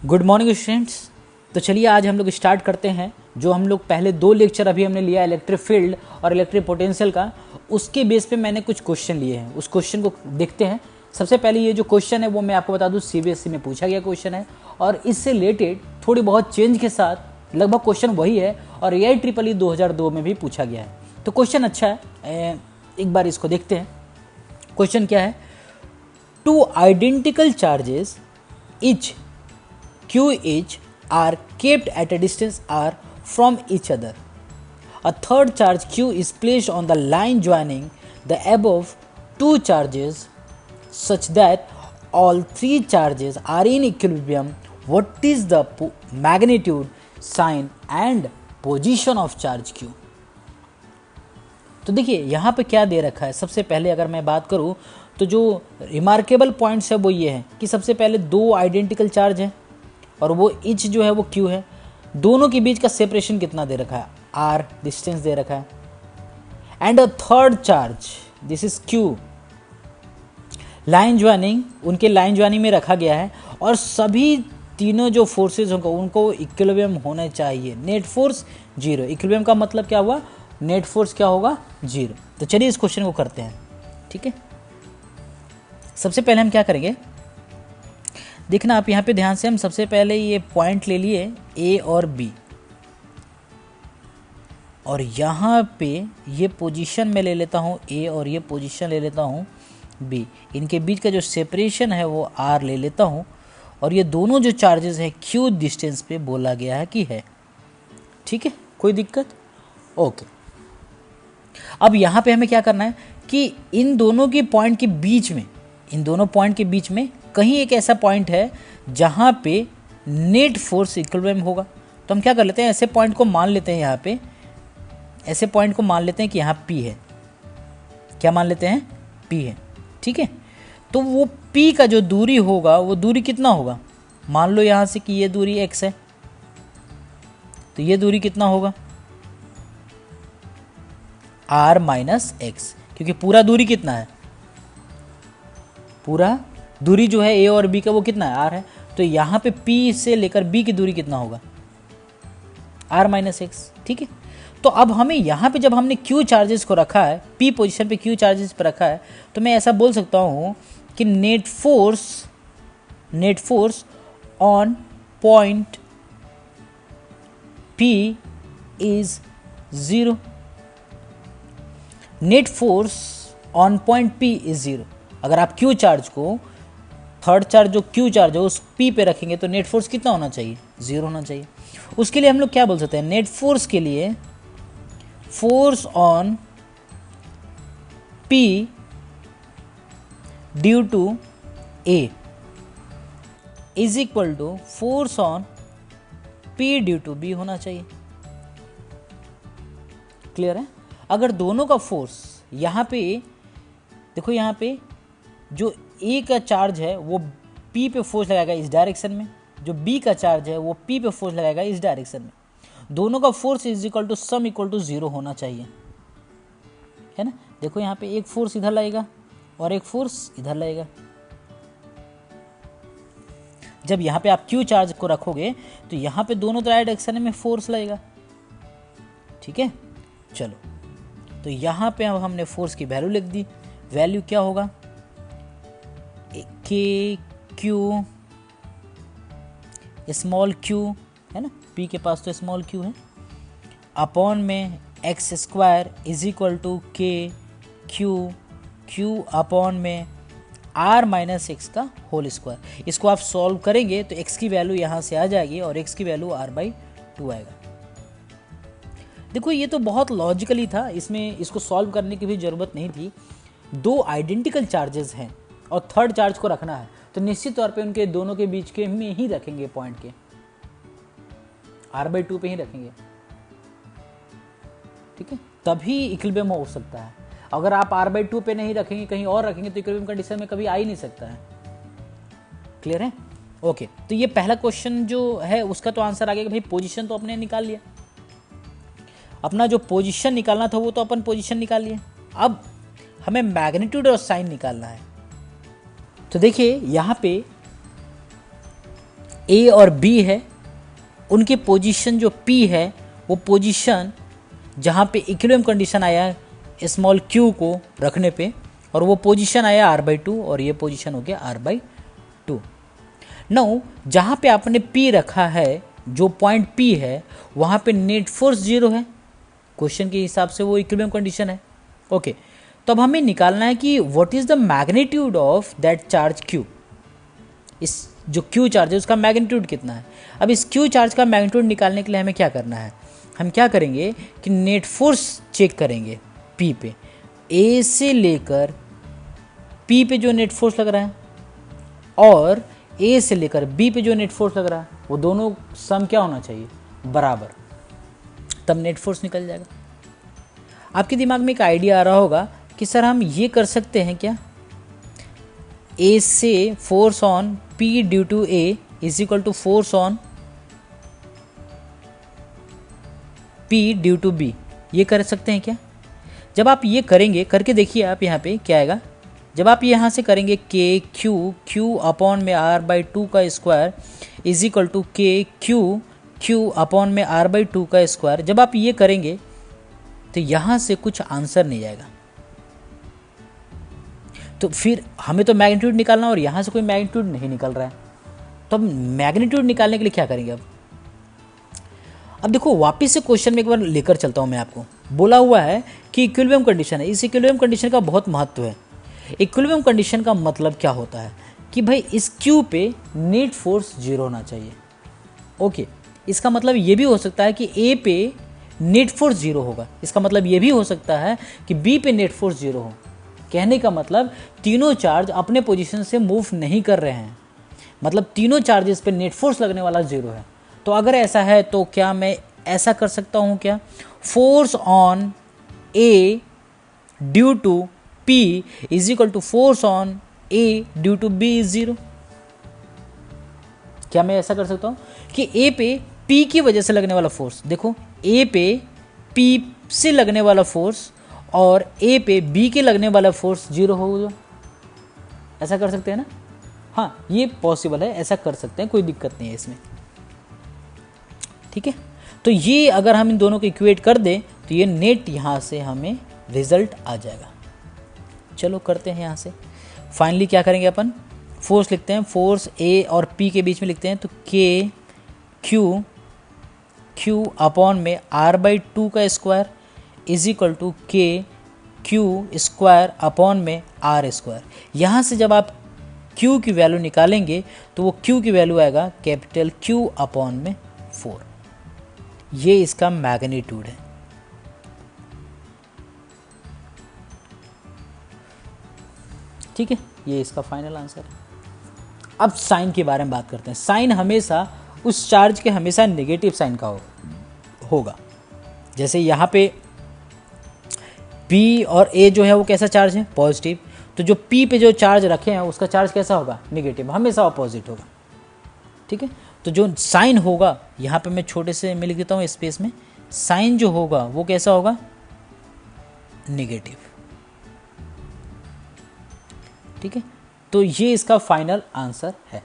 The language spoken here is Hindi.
Good morning students. तो चलिए आज हम लोग स्टार्ट करते हैं। जो हम लोग पहले दो लेक्चर अभी हमने लिया इलेक्ट्रिक फील्ड और इलेक्ट्रिक पोटेंशियल का, उसके बेस पे मैंने कुछ क्वेश्चन लिए हैं। उस क्वेश्चन को देखते हैं। सबसे पहले ये जो क्वेश्चन है वो मैं आपको बता दूं सीबीएसई में पूछा गया क्वेश्चन है और इससे रिलेटेड थोड़ी बहुत चेंज के साथ लगभग क्वेश्चन वही है और AIEEE 2002 में भी पूछा गया है। तो क्वेश्चन अच्छा है, एक बार इसको देखते हैं। क्वेश्चन क्या है? Two identical charges each Q each are kept at a distance r from each other. A third charge Q is placed on the line joining the above two charges such that all three charges are in equilibrium. What is the magnitude, sign and position of charge Q? तो देखिए यहाँ पे क्या दे रखा है। सबसे पहले अगर मैं बात करूँ तो जो रिमार्केबल पॉइंट्स है वो ये है कि सबसे पहले दो आइडेंटिकल चार्ज हैं और वो इच जो है वो क्यू है। दोनों के बीच का सेपरेशन कितना दे रखा है? आर डिस्टेंस दे रखा है। And a third charge this is Q, line joining, उनके लाइन ज्वाइनिंग में रखा गया है और सभी तीनों जो फोर्सेज होंगे उनको इक्विलिब्रियम होना चाहिए। Net force zero. इक्विलिब्रियम का मतलब क्या हुआ? नेट फोर्स क्या होगा? जीरो। तो चलिए इस क्वेश्चन को करते हैं। ठीक है, सबसे पहले हम क्या करेंगे देखना आप यहाँ पे ध्यान से। हम सबसे पहले ये पॉइंट ले लिए ए और बी और यहाँ पे ये पोजीशन में ले लेता हूँ ए और ये पोजीशन ले लेता हूँ बी। इनके बीच का जो सेपरेशन है वो आर ले लेता हूँ और ये दोनों जो चार्जेस हैं क्यू डिस्टेंस पे बोला गया है कि है। ठीक है, कोई दिक्कत? ओके। अब यहाँ पे हमें क्या करना है कि इन दोनों के पॉइंट के बीच में, इन दोनों पॉइंट के बीच में कहीं एक ऐसा पॉइंट है जहाँ पे नेट फोर्स इक्विलिब्रियम होगा। तो हम क्या कर लेते हैं, ऐसे पॉइंट को मान लेते हैं। यहाँ पे ऐसे पॉइंट को मान लेते हैं कि यहाँ P है। क्या मान लेते हैं? P है। ठीक है, तो वो P का जो दूरी होगा वो दूरी कितना होगा? मान लो यहाँ से कि ये दूरी x है, तो ये दूरी कितना होगा? r माइनस एक्स, क्योंकि पूरा दूरी कितना है? पूरा दूरी जो है a और b का वो कितना है? r है। तो यहाँ पे P से लेकर B की दूरी कितना होगा? r minus x. ठीक है, तो अब हमें यहाँ पे जब हमने Q चार्जेस को रखा है, P पोजीशन पे Q चार्जेस पे रखा है, तो मैं ऐसा बोल सकता हूँ कि net force on point P is zero. Net force on point P is zero. अगर आप Q चार्ज को, थर्ड चार्ज जो Q चार्ज है उस P पे रखेंगे तो नेट फोर्स कितना होना चाहिए? जीरो होना चाहिए। उसके लिए हम लोग क्या बोल सकते हैं? नेट फोर्स के लिए force on P due to A is equal to force on P due to B होना चाहिए। क्लियर है? अगर दोनों का फोर्स यहाँ पे देखो, यहाँ पे जो A का चार्ज है वो P पे फोर्स लगाएगा इस डायरेक्शन में, जो B का चार्ज है वो P पे फोर्स लगाएगा इस डायरेक्शन में। दोनों का force is equal to sum equal to zero होना चाहिए, है ना? देखो यहाँ पे एक फोर्स इधर लगेगा और एक फोर्स इधर लगेगा। जब यहाँ पे आप Q चार्ज को रखोगे तो यहाँ पे दोनों डायरेक्शन में फोर्स लगेगा। ठीक है, चलो तो यहाँ पे अब हमने फोर्स की वैल्यू लिख दी। वैल्यू क्या होगा? के क्यू स्मॉल q है ना, P के पास तो स्मॉल q है, अपॉन में X square is equal to k q upon में r माइनस एक्स का होल स्क्वायर। इसको आप सॉल्व करेंगे तो x की वैल्यू यहाँ से आ जाएगी और x की वैल्यू r/2 आएगा। देखो ये तो बहुत लॉजिकली था, इसमें इसको सॉल्व करने की भी ज़रूरत नहीं थी। दो आइडेंटिकल चार्जेस हैं और थर्ड चार्ज को रखना है तो निश्चित तौर पे उनके दोनों के बीच के में ही रखेंगे, पॉइंट के r/2 पे ही रखेंगे। ठीक है, तभी इक्विलिब्रियम हो सकता है। अगर आप r/2 पे नहीं रखेंगे, कहीं और रखेंगे तो इक्विलिब्रियम कंडीशन में कभी आ ही नहीं सकता है। क्लियर है? ओके, तो ये पहला क्वेश्चन जो है उसका तो आंसर आ गया कि भाई पोजीशन तो अपने निकाल लिया। अपना जो पोजीशन निकालना था वो तो अपन पोजीशन निकाल लिए। अब हमें मैग्नीट्यूड और साइन निकालना है। तो देखिए यहाँ पे ए और बी है, उनकी पोजीशन जो पी है वो पोजीशन जहाँ पे इक्विलिब्रियम कंडीशन आया है स्मॉल क्यू को रखने पे, और वो पोजीशन आया r/2 और ये पोजीशन हो गया r/2। नाउ जहाँ पे आपने P रखा है, जो पॉइंट P है वहाँ पे नेट फोर्स 0 है, क्वेश्चन के हिसाब से वो इक्विलिब्रियम कंडीशन है। ओके, तो अब हमें निकालना है कि what is the magnitude of that charge Q। इस जो Q चार्ज है उसका मैग्नीट्यूड कितना है। अब इस Q चार्ज का मैग्नीट्यूड निकालने के लिए हमें क्या करना है, हम क्या करेंगे कि नेट फोर्स चेक करेंगे P पे, A से लेकर P पे जो नेट फोर्स लग रहा है और A से लेकर B पे जो नेट फोर्स लग रहा है वो दोनों सम क्या होना चाहिए, बराबर, तब नेट फोर्स निकल जाएगा। आपके दिमाग में एक आइडिया आ रहा होगा कि सर हम ये कर सकते हैं क्या, A से force on P due to A is equal to force on P due to B, ये कर सकते हैं क्या। जब आप ये करेंगे, करके देखिए आप यहाँ पे क्या आएगा। जब आप यहाँ से करेंगे के क्यू अपॉन में r/2 का square is equal to k q upon में r/2 का स्क्वायर, जब आप ये करेंगे तो यहाँ से कुछ आंसर नहीं आएगा। तो फिर हमें तो मैग्नीट्यूड निकालना और यहाँ से कोई मैग्नीट्यूड नहीं निकल रहा है, तो अब मैग्नीट्यूड निकालने के लिए क्या करेंगे। अब देखो वापस से क्वेश्चन में एक बार लेकर चलता हूँ मैं आपको। बोला हुआ है कि इक्विलिब्रियम कंडीशन है, इस इक्विलिब्रियम कंडीशन का बहुत महत्व है। इक्विलिब्रियम कंडीशन का मतलब क्या होता है कि भाई इस क्यू पे नेट फोर्स 0 होना चाहिए। ओके, इसका मतलब ये भी हो सकता है कि ए पे नेट फोर्स 0 होगा, इसका मतलब ये भी हो सकता है कि बी पे नेट फोर्स 0 हो। कहने का मतलब तीनों चार्ज अपने पोजीशन से मूव नहीं कर रहे हैं, मतलब तीनों चार्जेस पे नेट फोर्स लगने वाला 0 है। तो अगर ऐसा है तो क्या मैं ऐसा कर सकता हूँ क्या, force on A due to P is equal to force on A due to B is 0। क्या मैं ऐसा कर सकता हूँ कि A पे P की वजह से लगने वाला फोर्स, देखो A पे P से लगने वाला फोर्स और A पे B के लगने वाला फोर्स 0 होगा। ऐसा कर सकते हैं ना, हाँ ये पॉसिबल है, ऐसा कर सकते हैं, कोई दिक्कत नहीं है इसमें। ठीक है, तो ये अगर हम इन दोनों को इक्वेट कर दें तो ये नेट यहाँ से हमें रिजल्ट आ जाएगा। चलो करते हैं यहाँ से। फाइनली क्या करेंगे अपन, फोर्स लिखते हैं, फोर्स A और P के बीच में लिखते हैं, तो के क्यू अपॉन में r/2 का square is equal to k Q square upon में r स्क्वायर। यहाँ से जब आप Q की वैल्यू निकालेंगे तो वो Q की वैल्यू आएगा कैपिटल Q अपॉन में 4। ये इसका मैग्नीट्यूड है। ठीक है, ये इसका फाइनल आंसर है। अब साइन के बारे में बात करते हैं। साइन हमेशा उस चार्ज के हमेशा नेगेटिव साइन का होगा। जैसे यहाँ पे P और A जो है वो कैसा चार्ज है, पॉजिटिव, तो जो P पे जो चार्ज रखे हैं उसका चार्ज कैसा होगा, नेगेटिव, हमेशा अपोजिट होगा। ठीक है, तो जो साइन होगा यहाँ पे मैं छोटे से मैं लिख देता हूँ स्पेस में, साइन जो होगा वो कैसा होगा, नेगेटिव। ठीक है, तो ये इसका फाइनल आंसर है।